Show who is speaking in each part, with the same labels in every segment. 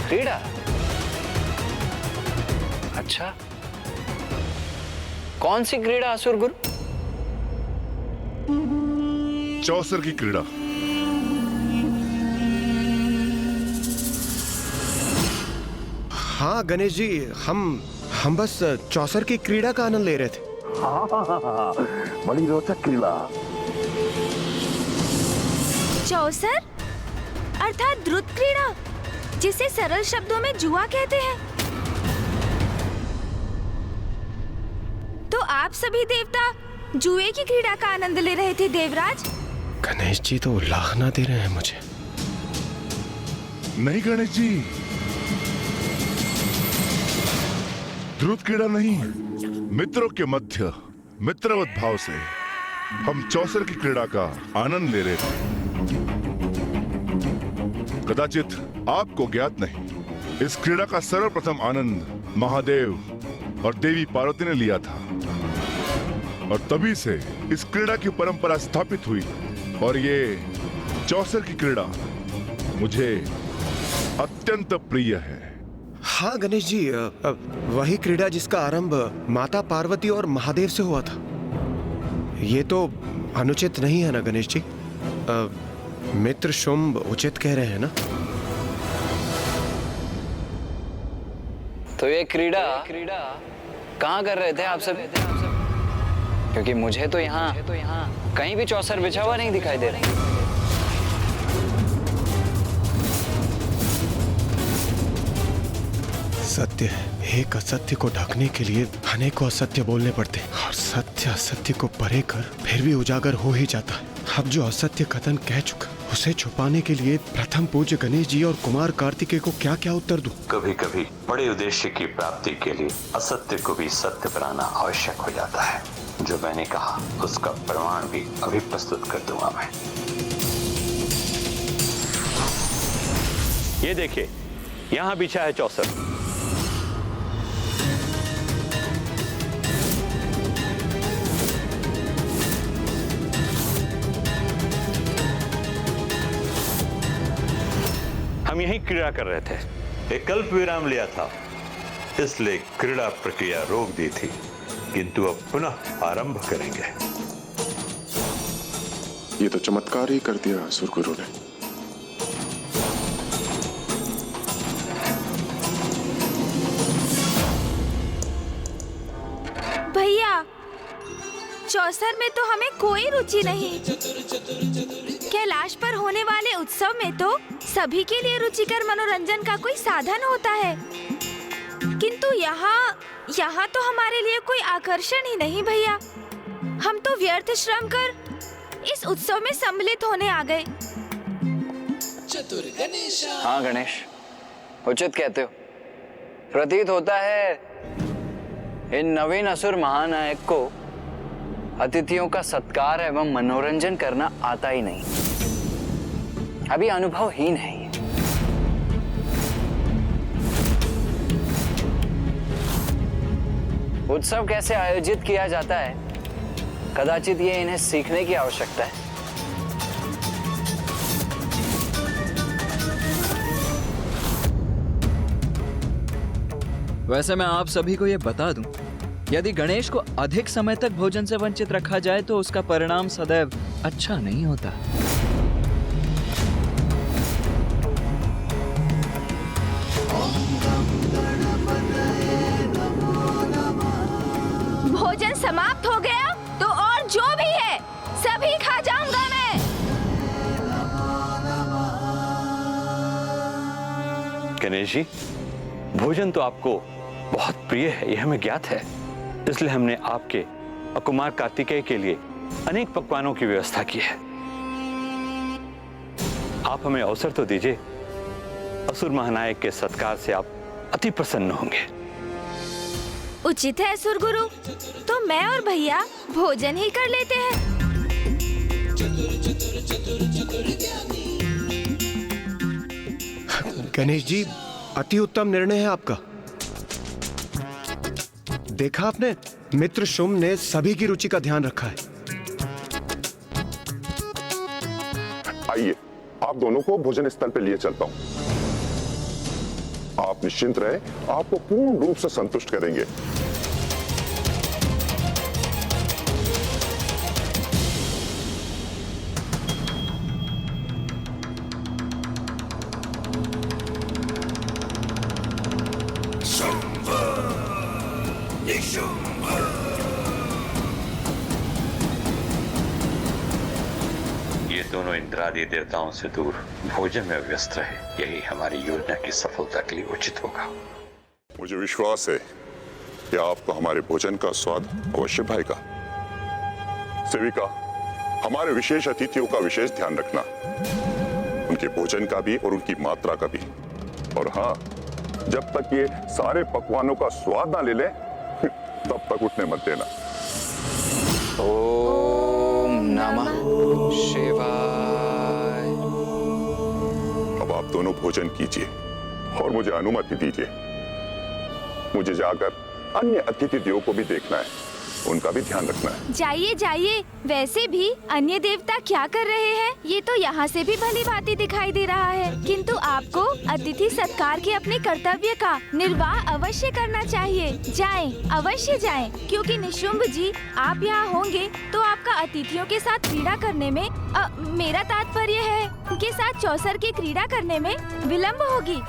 Speaker 1: क्रीड़ा? अच्छा, कौन सी क्रीड़ा असुर गुरु?
Speaker 2: चौसर की क्रीड़ा।
Speaker 3: हाँ गणेश जी, हम बस चौसर की क्रीड़ा का आनंद ले रहे थे।
Speaker 4: हाँ, बड़ी रोचक क्रीड़ा।
Speaker 5: चौसर अर्थात द्रुत क्रीड़ा, जिसे सरल शब्दों में जुआ कहते हैं। तो आप सभी देवता जुए की क्रीड़ा का आनंद ले रहे थे देवराज?
Speaker 3: गणेश जी तो उलाहना दे रहे हैं मुझे।
Speaker 2: नहीं गणेश जी, ध्रुत क्रीड़ा नहीं, मित्रों के मध्य मित्रवत भाव से हम चौसर की क्रीड़ा का आनंद ले रहे थे। कदाचित आपको ज्ञात नहीं, इस क्रीड़ा का सर्वप्रथम आनंद महादेव और देवी पार्वती ने लिया था और तभी से इस क्रीड़ा की परंपरा स्थापित हुई और ये चौसर की क्रीड़ा मुझे अत्यंत प्रिय है।
Speaker 3: हाँ गणेश जी, वही क्रीड़ा जिसका आरंभ माता पार्वती और महादेव से हुआ था। ये तो अनुचित नहीं है ना गणेश जी? मित्र शुंभ उचित कह रहे हैं ना?
Speaker 1: तो ये क्रीड़ा कहाँ कर रहे थे आप सब? क्योंकि मुझे तो यहाँ कहीं भी चौसर बिछा हुआ नहीं दिखाई दे रहा।
Speaker 3: सत्य, एक असत्य को ढकने के लिए अनेकों असत्य बोलने पड़ते हैं और सत्य असत्य को परे कर फिर भी उजागर हो ही जाता है। अब जो असत्य कथन कह चुका, उसे छुपाने के लिए प्रथम पूज्य गणेश जी और कुमार कार्तिकेय को क्या क्या उत्तर दूं?
Speaker 6: कभी कभी बड़े उद्देश्य की प्राप्ति के लिए असत्य को भी सत्य बनाना आवश्यक हो जाता है। जो मैंने कहा उसका प्रमाण भी अभी प्रस्तुत कर दूंगा मैं।
Speaker 7: ये देखिए, यहाँ बिछा है चौसर। हम यही क्रीड़ा कर रहे थे।
Speaker 6: एक कल्प विराम लिया था, इसलिए क्रीड़ा प्रक्रिया रोक दी थी, किंतु अब पुनः आरंभ करेंगे।
Speaker 2: ये तो चमत्कार ही कर दिया असुर गुरु ने।
Speaker 5: भैया, चौसर में तो हमें कोई रुचि नहीं। कैलाश पर होने वाले उत्सव में तो सभी के लिए रुचिकर मनोरंजन का कोई साधन होता है, किंतु यहाँ तो हमारे लिए कोई आकर्षण ही नहीं भैया। हम तो व्यर्थ श्रम कर इस उत्सव में सम्मिलित होने आ गए।
Speaker 1: हाँ गणेश, उचित कहते हो। प्रतीत होता है इन नवीन असुर महानायक को अतिथियों का सत्कार एवं मनोरंजन करना आता ही नहीं, अभी अनुभवहीन है। उत्सव कैसे आयोजित किया जाता है, कदाचित ये इन्हें सीखने की आवश्यकता है।
Speaker 8: वैसे मैं आप सभी को यह बता दूं, यदि गणेश को अधिक समय तक भोजन से वंचित रखा जाए तो उसका परिणाम सदैव अच्छा नहीं होता।
Speaker 5: भोजन समाप्त हो गया तो और जो भी है सभी खा जाऊंगा मैं।
Speaker 7: गणेश जी, भोजन तो आपको बहुत प्रिय है, यह हमें ज्ञात है। इसलिए हमने आपके और कुमार कार्तिकेय के लिए अनेक पकवानों की व्यवस्था की है। आप हमें अवसर तो दीजिए। असुर महानायक के सत्कार से आप अति प्रसन्न होंगे।
Speaker 5: उचित है असुर गुरु, तो मैं और भैया भोजन ही कर लेते हैं।
Speaker 3: गणेश जी, अति उत्तम निर्णय है आपका। देखा आपने, मित्र शुंभ ने सभी की रुचि का ध्यान रखा है।
Speaker 2: आइए, आप दोनों को भोजन स्थल पर लिए चलता हूं।
Speaker 9: आप निश्चिंत रहे, आपको पूर्ण रूप से संतुष्ट करेंगे।
Speaker 6: ये दोनों इंद्रादि देवताओं से दूर भोजन में व्यस्त रहे, यही हमारी योजना की सफलता के लिए उचित होगा।
Speaker 9: मुझे विश्वास है कि आपको हमारे भोजन का स्वाद अवश्य भाएगा। सेविका, हमारे विशेष अतिथियों का विशेष ध्यान रखना, उनके भोजन का भी और उनकी मात्रा का भी। और हाँ, जब तक ये सारे पकवानों का स्वाद ना ले ले तब तक उठने मत देना।
Speaker 1: ओम नमः शिवाय।
Speaker 9: अब आप दोनों भोजन कीजिए और मुझे अनुमति दीजिए। मुझे जाकर अन्य अतिथि देवों को भी देखना है, उनका भी ध्यान रखना है।
Speaker 5: जाइए जाइए। वैसे भी अन्य देवता क्या कर रहे हैं ये तो यहाँ से भी भली भांति दिखाई दे रहा है, किंतु आपको अतिथि सत्कार के अपने कर्तव्य का निर्वाह अवश्य करना चाहिए। जाएं, अवश्य जाएं, क्योंकि निशुंभ जी आप यहाँ होंगे तो आपका अतिथियों के साथ क्रीड़ा करने में मेरा तात्पर्य है उनके साथ चौसर की क्रीड़ा करने में विलम्ब होगी,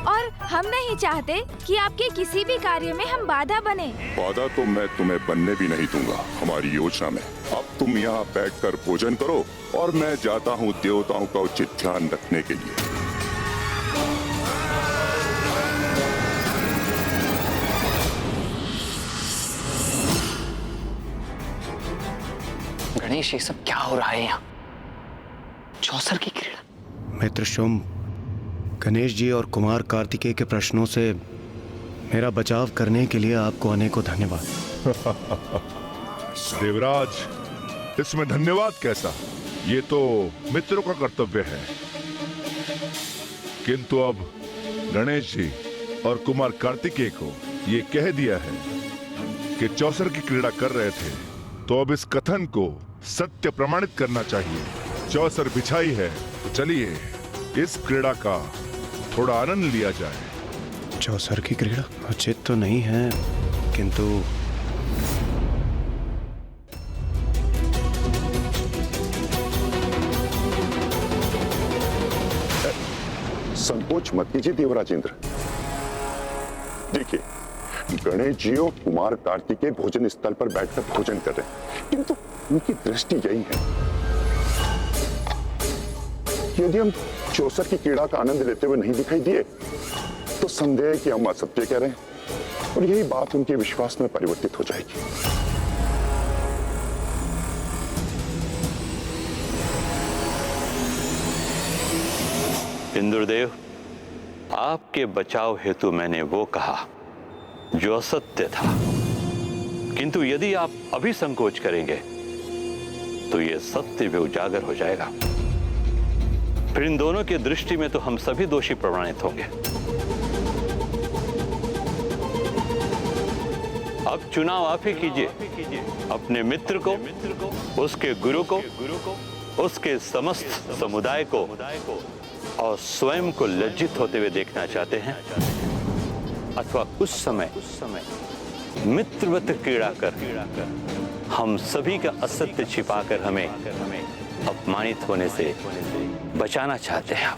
Speaker 5: और हम नहीं चाहते कि आपके किसी भी कार्य में हम बाधा बने।
Speaker 9: बाधा तो मैं तुम्हें बनने भी नहीं दूंगा हमारी योजना में। अब तुम यहाँ बैठकर भोजन करो और मैं जाता हूँ देवताओं का उचित ध्यान रखने के लिए।
Speaker 1: गणेश, ये सब क्या हो रहा है यहाँ? चौसर की क्रीड़ा।
Speaker 3: मित्र शुंभ, गणेश जी और कुमार कार्तिकेय के प्रश्नों से मेरा बचाव करने के लिए आपको अनेकों धन्यवाद।
Speaker 2: देवराज, इसमें धन्यवाद कैसा? ये तो मित्रों का कर्तव्य है। किंतु अब गणेश जी और कुमार कार्तिकेय को ये कह दिया है कि चौसर की क्रीड़ा कर रहे थे, तो अब इस कथन को सत्य प्रमाणित करना चाहिए। चौसर बिछाई है तो चलिए इस क्रीड़ा का थोड़ा आनंद लिया जाए।
Speaker 3: चौसर की क्रीड़ा उचित तो नहीं है, किंतु
Speaker 9: संकोच मत कीजिए देवराज इंद्र। देखिए, गणेश जी और कुमार कार्तिकेय भोजन स्थल पर बैठकर भोजन कर रहे हैं, किंतु उनकी दृष्टि यही है। यदि हम चौसर की क्रीड़ा का आनंद लेते हुए नहीं दिखाई दिए तो संदेह है कि हम असत्य कह रहे हैं, और यही बात उनके विश्वास में परिवर्तित हो जाएगी।
Speaker 7: इंद्रदेव, आपके बचाव हेतु मैंने वो कहा जो असत्य था, किंतु यदि आप अभी संकोच करेंगे तो यह सत्य भी उजागर हो जाएगा। फिर इन दोनों की दृष्टि में तो हम सभी दोषी प्रमाणित होंगे। अब चुनाव आप ही कीजिए, अपने मित्र को, उसके गुरु को, उसके समस्त समुदाय को और स्वयं को लज्जित होते हुए देखना चाहते हैं, अथवा उस समय मित्रवत क्रीड़ा कर हम सभी का असत्य छिपाकर हमें अपमानित होने से बचाना चाहते हैं।